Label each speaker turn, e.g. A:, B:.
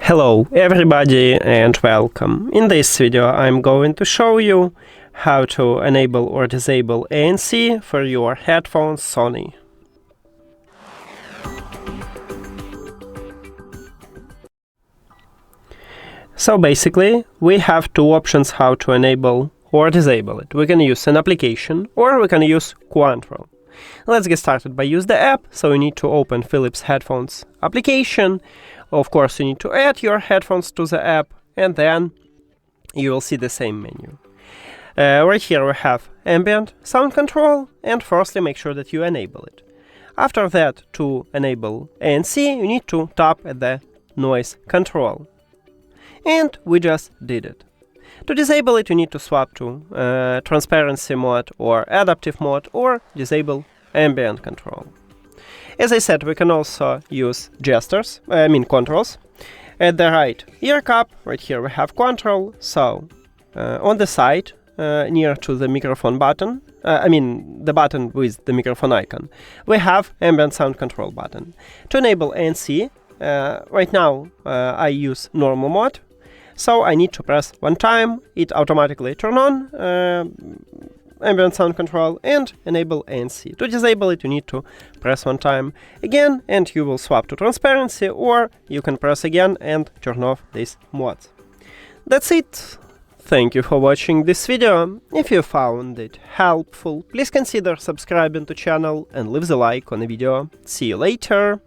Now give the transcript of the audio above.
A: Hello everybody and welcome. In this video I'm going to show you how to enable or disable ANC for your headphones Sony. So basically we have two options how to enable or disable it. We can use an application or we can use control. Let's get started by use the app. So you need to open Philips headphones application. Of course, you need to add your headphones to the app, and then you will see the same menu. Right here we have ambient sound control, and firstly make sure that you enable it. After that, to enable ANC, you need to tap at the noise control. And we just did it. To disable it, you need to swap to transparency mode or adaptive mode, or disable ambient control. As I said, we can also use controls. At the right ear cup, right here we have control. So on the side, near to the microphone button, the button with the microphone icon, we have ambient sound control button. To enable ANC, right now I use normal mode. So I need to press one time, it automatically turn on ambient sound control and enable ANC. To disable it, you need to press one time again and you will swap to transparency, or you can press again and turn off this mode. That's it. Thank you for watching this video. If you found it helpful, please consider subscribing to channel and leave the like on the video. See you later.